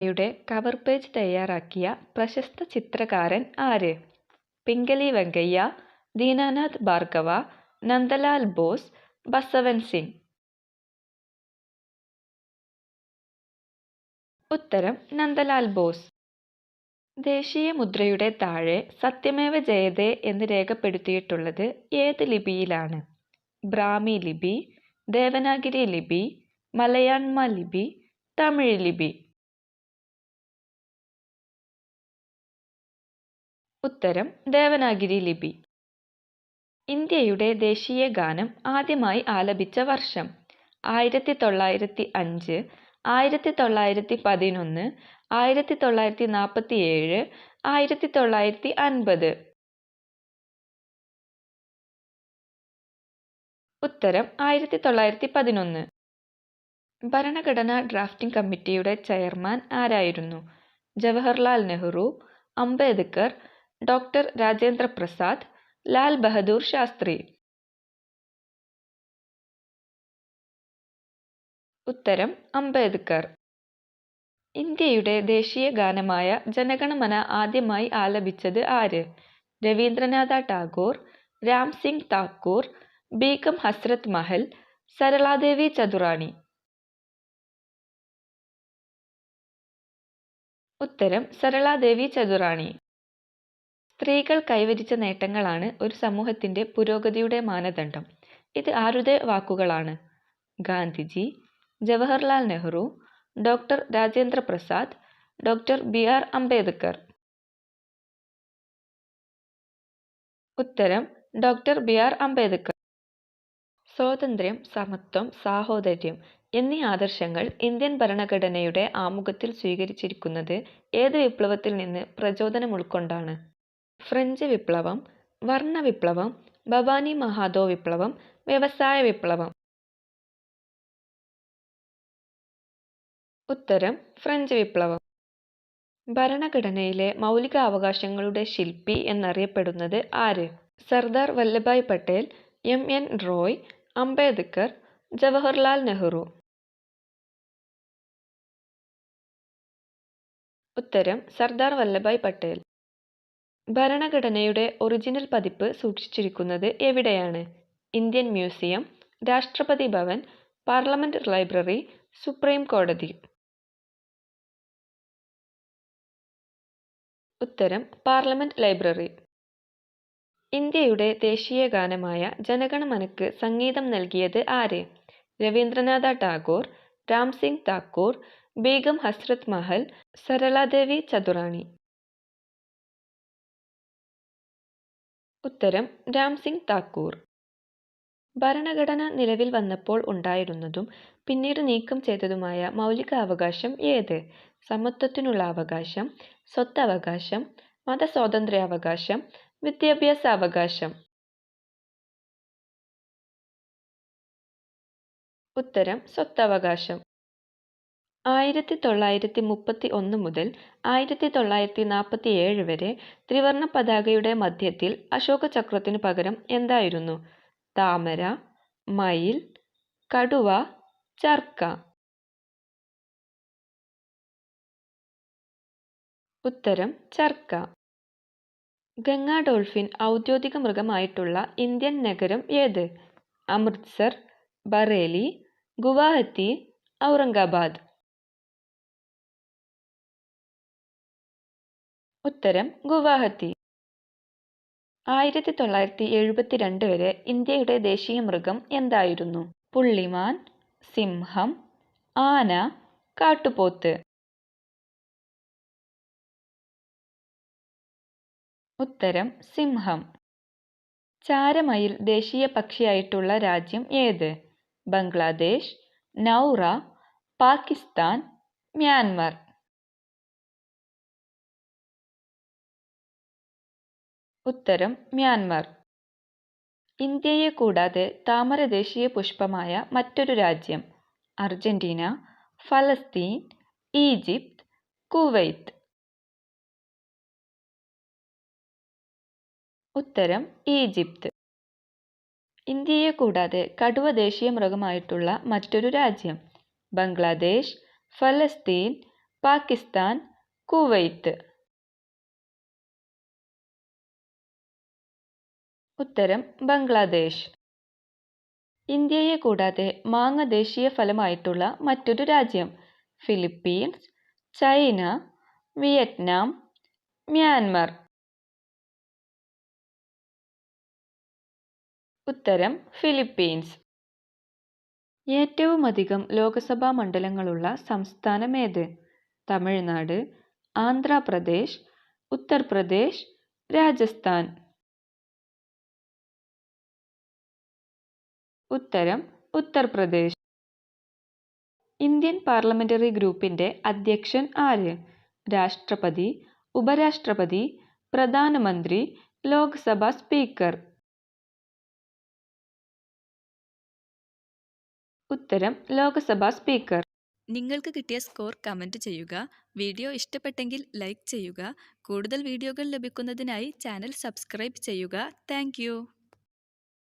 യുടെ cover page തയ്യാറാക്കിയ പ്രശസ്ത ചിത്രകാരൻ ആര്? പിംഗലി വെങ്കയ്യ, ദീനാനാഥ് ഭാർഗവ, നന്ദലാൽ ബോസ്, ബസവൻ സിംഗ്. ഉത്തരം നന്ദലാൽ ബോസ്. ദേശീയ മുദ്രയുടെ താഴെ സത്യമേവ ജയതേ എന്ന് രേഖപ്പെടുത്തിയിട്ടുള്ളത് ഏത് ലിപിയിലാണ്? ബ്രാഹ്മി ലിപി, ദേവനാഗിരി ലിപി, മലയാണ്മ ലിപി, തമിഴ് ലിപി. ഉത്തരം ദേവനാഗിരി ലിപി. ഇന്ത്യയുടെ ദേശീയ ഗാനം ആദ്യമായി ആലപിച്ച വർഷം? 1905, 1911, 1947, 1950. ഉത്തരം 1911. ഭരണഘടനാ ഡ്രാഫ്റ്റിംഗ് കമ്മിറ്റിയുടെ ചെയർമാൻ ആരായിരുന്നു? ജവഹർലാൽ നെഹ്റു, അംബേദ്കർ, ഡോക്ടർ രാജേന്ദ്ര പ്രസാദ്, ലാൽ ബഹദൂർ ശാസ്ത്രി. ഉത്തരം അംബേദ്കർ. ഇന്ത്യയുടെ ദേശീയ ഗാനമായ ജനഗണമന ആദ്യമായി ആലപിച്ചത് ആര്? രവീന്ദ്രനാഥ ടാഗോർ, രാം സിംഗ് താക്കൂർ, ബീഗം ഹസ്രത്ത് മഹൽ, സരളാദേവി ചതുറാണി. ഉത്തരം സരളാദേവി ചതുറാണി. സ്ത്രീകൾ കൈവരിച്ച നേട്ടങ്ങളാണ് ഒരു സമൂഹത്തിന്റെ പുരോഗതിയുടെ മാനദണ്ഡം. ഇത് ആരുടെ വാക്കുകളാണ്? Gandhiji, Jawaharlal Nehru, doctor Rajendra Prasad, doctor BR. Ambedkar. ഉത്തരം ഡോക്ടർ ബി.ആർ. അംബേദ്കർ. സ്വാതന്ത്ര്യം, സമത്വം, സാഹോദര്യം എന്നീ ആദർശങ്ങൾ ഇന്ത്യൻ ഭരണഘടനയുടെ ആമുഖത്തിൽ സ്വീകരിച്ചിരിക്കുന്നത് ഏത് വിപ്ലവത്തിൽ നിന്ന് പ്രചോദനം ഉൾക്കൊണ്ടാണ്? ഫ്രഞ്ച് വിപ്ലവം, വർണ്ണ വിപ്ലവം, ഭവാനി മഹാതോ വിപ്ലവം, വ്യവസായ വിപ്ലവം. ഉത്തരം ഫ്രഞ്ച് വിപ്ലവം. ഭരണഘടനയിലെ മൗലിക അവകാശങ്ങളുടെ ശില്പി എന്നറിയപ്പെടുന്നത് ആര്? സർദാർ വല്ലഭായ് പട്ടേൽ, എം.എൻ. റോയ്, അംബേദ്കർ, ജവഹർലാൽ നെഹ്റു. ഉത്തരം സർദാർ വല്ലഭായ് പട്ടേൽ. ഭരണഘടനയുടെ ഒറിജിനൽ പതിപ്പ് സൂക്ഷിച്ചിരിക്കുന്നത് എവിടെയാണ്? ഇന്ത്യൻ മ്യൂസിയം, രാഷ്ട്രപതി ഭവൻ, പാർലമെന്റ് ലൈബ്രറി, സുപ്രീം കോടതി. ഉത്തരം പാർലമെന്റ് ലൈബ്രറി. ഇന്ത്യയുടെ ദേശീയ ഗാനമായ ജനഗണമനക്ക് സംഗീതം നൽകിയത് ആര്? രവീന്ദ്രനാഥ ടാഗോർ, രാം സിംഗ് താക്കൂർ, ബീഗം ഹസ്രത്ത് മഹൽ, സരളാദേവി ചതുറാണി. ഉത്തരം രാം സിംഗ് താക്കൂർ. ഭരണഘടന നിലവിൽ വന്നപ്പോൾ ഉണ്ടായിരുന്നതും പിന്നീട് നീക്കം ചെയ്തതുമായ മൗലിക അവകാശം ഏത്? സമത്വത്തിനുള്ള അവകാശം, സ്വത്തവകാശം, മതസ്വാതന്ത്ര്യാവകാശം, വിദ്യാഭ്യാസാവകാശം. ഉത്തരം സ്വത്തവകാശം. 1931 മുതൽ 1947 വരെ ത്രിവർണ്ണ പതാകയുടെ മധ്യത്തിൽ അശോക ചക്രത്തിനു പകരം എന്തായിരുന്നു? താമര, മയിൽ, കടുവ, ചർക്ക. ഉത്തരം ചർക്ക. ഗംഗാ ഡോൾഫിൻ ഔദ്യോഗിക മൃഗമായിട്ടുള്ള ഇന്ത്യൻ നഗരം ഏത്? അമൃത്സർ, ബറേലി, ഗുവാഹത്തി, ഔറംഗാബാദ്. ഉത്തരം ഗുവാഹത്തി. 1972 വരെ ഇന്ത്യയുടെ ദേശീയ മൃഗം എന്തായിരുന്നു? പുള്ളിമാൻ, സിംഹം, ആന, കാട്ടുപോത്ത്. ഉത്തരം സിംഹം. ചാരമയിൽ ദേശീയ പക്ഷിയായിട്ടുള്ള രാജ്യം ഏത്? ബംഗ്ലാദേശ്, നൗറ, പാകിസ്ഥാൻ, മ്യാൻമർ. ഉത്തരം മ്യാൻമർ. ഇന്ത്യയെ കൂടാതെ താമര ദേശീയ പുഷ്പമായ മറ്റൊരു രാജ്യം? അർജന്റീന, ഫലസ്തീൻ, ഈജിപ്ത്, കുവൈത്ത്. ഉത്തരം ഈജിപ്ത്. ഇന്ത്യയെ കൂടാതെ കടുവ ദേശീയ മൃഗമായിട്ടുള്ള മറ്റൊരു രാജ്യം? ബംഗ്ലാദേശ്, ഫലസ്തീൻ, പാകിസ്ഥാൻ, കുവൈത്ത്. ഉത്തരം ബംഗ്ലാദേശ്. ഇന്ത്യയെ കൂടാതെ മാങ്ങ ദേശീയ ഫലമായിട്ടുള്ള മറ്റൊരു രാജ്യം? Philippines, China, Vietnam, Myanmar. ഉത്തരം ഫിലിപ്പീൻസ്. ഏറ്റവുമധികം ലോക്സഭാ മണ്ഡലങ്ങളുള്ള സംസ്ഥാനം ഏത്? തമിഴ്നാട്, ആന്ധ്രാപ്രദേശ്, ഉത്തർപ്രദേശ്, രാജസ്ഥാൻ. ഉത്തരം ഉത്തർപ്രദേശ്. ഇന്ത്യൻ പാർലമെന്ററി ഗ്രൂപ്പിന്റെ അധ്യക്ഷൻ ആര്? രാഷ്ട്രപതി, ഉപരാഷ്ട്രപതി, പ്രധാനമന്ത്രി, ലോക്സഭാ സ്പീക്കർ. ഉത്തരം ലോക്സഭാ സ്പീക്കർ. നിങ്ങൾക്ക് കിട്ടിയ സ്കോർ കമൻറ്റ് ചെയ്യുക. വീഡിയോ ഇഷ്ടപ്പെട്ടെങ്കിൽ ലൈക്ക് ചെയ്യുക. കൂടുതൽ വീഡിയോകൾ ലഭിക്കുന്നതിനായി ചാനൽ സബ്സ്ക്രൈബ് ചെയ്യുക. താങ്ക്